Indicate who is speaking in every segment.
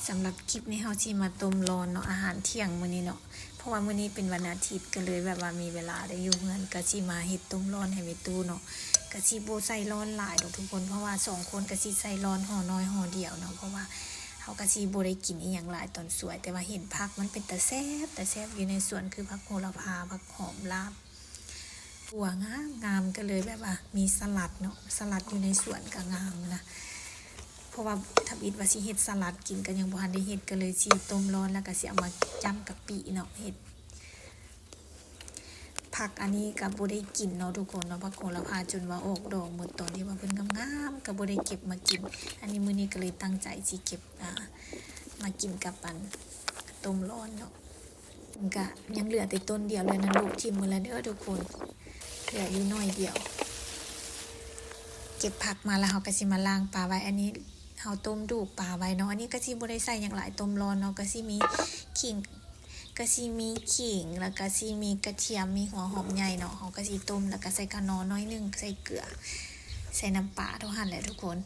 Speaker 1: สำหรับคลิปนี้เฮาสิมาต้มร้อนเนาะอาหารเที่ยงมื้อนี้เนาะเพราะว่ามื้อนี้เป็นวันอาทิตย์ก็เลยแบบว่ามีเวลาได้อยู่เฮือนก็สิมาเฮ็ดต้มร้อนให้แม่ตู้เนาะก็สิบ่ใส่ร้อนหลายดอกทุกคนเพราะว่า2คนก็สิใส่ร้อนห่อน้อยห่อเดียวเนาะเพราะว่าเฮาก็สิบ่ได้กินอีหยังหลายตอนสวยแต่ว่าเห็นผักมันเป็นตาแซ่บอยู่ในสวนคือผักโหระพาผักหอมลาบปัวงามก็เลยแบบว่ามีสลัดเนาะสลัดอยู่ในสวนก็งามนะเพราะว่าทับอิดว่าสิเฮ็ดสลัดกินกันยังบ่ทันได้เฮ็ดก็เลยสิต้มร้อนแล้วก็สิเอามาจ้ำกะปิเนาะเฮ็ดผักอันนี้ก็บ่ได้กินเนาะทุกคนเนาะผักโหระพาจนว่าออกดอกหมดตอนที่ว่าเพิ่นงามๆก็บ่ได้เก็บมากินอันนี้มื้อนี้ก็เลยตั้งใจสิเก็บมากินกับปันต้มร้อนเนาะก็ยังเหลือแต่ต้นเดียวเลยนะลูกทิ่มหมดแล้วเด้อทุกคนเหลืออยู่น้อยเดียวเก็บผักมาแล้วเฮาก็สิมาล้างปลาไว้อันนี้เฮาต้มดูปลาไว้เนาะอันนี้ก็สิบ่ได้ใส่หยังหลายต้มร้อนเนาะก็สิมีขิงก็สิมีขิงแล้วก็สิมีกระเทียมมีหัวหอมใหญ่เนาะเฮาก็สิต้มแล้วก็ใส่กะนอน้อยนึงใส่เกลือใส่น้ำปลาเท่านั้นแหละทุกคน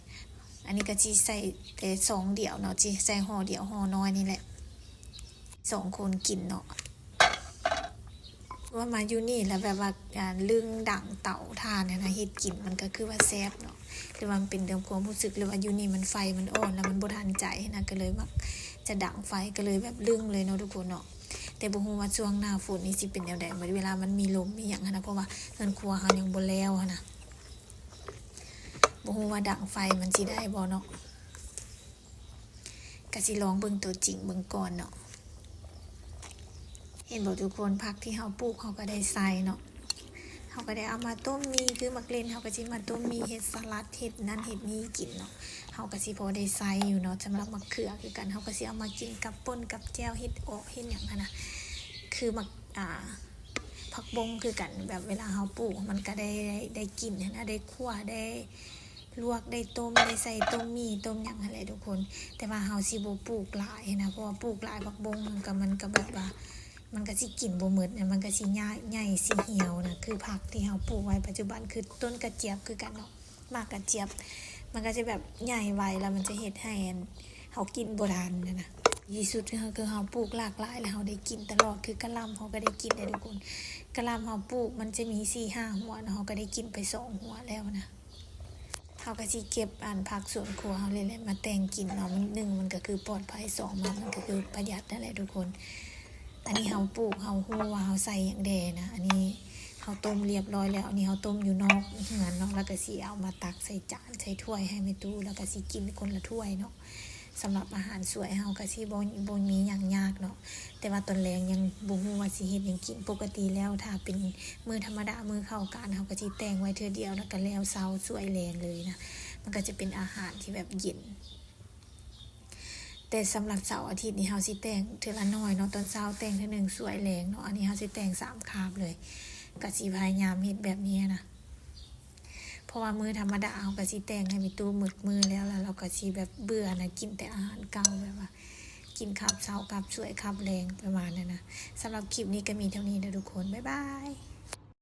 Speaker 1: อันนี้ก็สิใส่แต่2เดียวเนาะสิใส่ห่อเดียวห่อน้อยนี่แหละ2คนกินเนาะว่ามาอยู่นี่แล้วแบบว่าลึงดังเต่าทานเนี่ยนะเฮ็ดกินมันก็คือว่าแซ่บเนาะหรือว่ามันเป็นเรื่องความรู้สึกหรือว่าอยู่นี่มันไฟมันอ่อนแล้วมันบ่ทันใจนะก็เลยมักจะดังไฟก็เลยแบบลึงเลยเนาะทุกคนเนาะแต่บ่ฮู้ว่าช่วงหน้าฝนนี่สิเป็นแนวใดเวลามันมีลมมีหยังนะเพราะว่าเรือนครัวเฮายังบ่แล้วนะบ่ฮู้ว่าดังไฟมันสิได้บ่เนาะก็สิลองเบิ่งตัวจริงเบิ่งก่อนเนาะเห็นบอกทุกคนผักที่เขาปลูกเขาก็ได้ใส่เนาะเขาก็ได้เอามาต้มมีคือมักเล่นเขาก็สิมาต้มมีเห็ดสลัดเห็ดนั่นเห็ดนี้กินเนาะเขาก็สิพอได้ใส่อยู่เนาะสำหรับมะเขือคือกันเขาก็สิเอามากินกับป่นกับแจ่วเห็ดออกเห็ดอย่างนั้นนะคือมักผักบงคือกันแบบเวลาเขาปลูกมันก็ได้กินนะได้คั่วได้ลวกได้ต้มได้ใส่ต้มมีต้มอย่างอะไรทุกคนแต่ว่าเขาสิบ่ปลูกหลายนะเพราะว่าปลูกหลายผักบงมันก็แบบว่ามันก็สิกินบ่หมดนะมันก็สิใหญ่สิเหี่ยวนะคือผักที่เฮาปลูกไว้ปัจจุบันคือต้นกระเจี๊ยบคือกันเนาะหมากกระเจี๊ยบมันก็จะแบบใหญ่ไวแล้วมันจะเฮ็ดให้เฮากินบ่ทันนะที่สุดคือเฮาปลูกหลากหลายแล้วเฮาได้กินตลอดคือกะหล่ำเฮาก็ได้กินได้ทุกคนกะหล่ำเฮาปลูกมันจะมี 4-5 หัวเนาะเฮาก็ได้กินไป2หัวแล้วนะเฮาก็สิเก็บผักสวนครัวเฮาเลยแหละมาแต่งกินเนาะมัน1มันก็คือปลอดภัย2มันก็คือประหยัดนั่นแหละทุกคนอันนี้เฮาปลูกเฮาฮู้ว่าเฮาใส่อย่างแดนะอันนี้เฮาต้มเรียบร้อยแล้วอันนี้เฮาต้มอยู่นอกเฮือนเนาะแล้วก็สิเอามาตักใส่จานใส่ถ้วยให้แม่ตู้แล้วก็สิกินคนละถ้วยเนาะสำหรับอาหารสวยเฮาก็สิบ่มีหยังยากเนาะแต่ว่าตอนแรงยังบ่ฮู้ว่าสิเฮ็ดหยังกินปกติแล้วถ้าเป็นมื้อธรรมดามื้อเข้าการเฮาก็สิแต่งไว้เทื่อเดียวแล้วก็แล้วเช้าสวยแรงเลยนะมันก็จะเป็นอาหารที่แบบเย็นแต่สำหรับเสาร์อาทิตย์นี้เฮาสิแต่งเทื่อละน้อยเนาะตอนเช้าแต่งเทื่อนึงสวยแรงเนาะอันนี้เฮาสิแต่ง3คาบเลยก็สิพยายามเฮ็ดแบบนี้นะเพราะว่ามื้อธรรมดาเฮาก็สิแต่งให้มีตู้หมึกมื้อแล้วเราก็สิแบบเบื่อนะกินแต่อาหารเก่าแบบว่ากินคาบเช้าคาบสวยคาบแรงประมาณนั้นนะสำหรับคลิปนี้ก็มีเท่านี้นะทุกคนบ๊ายบาย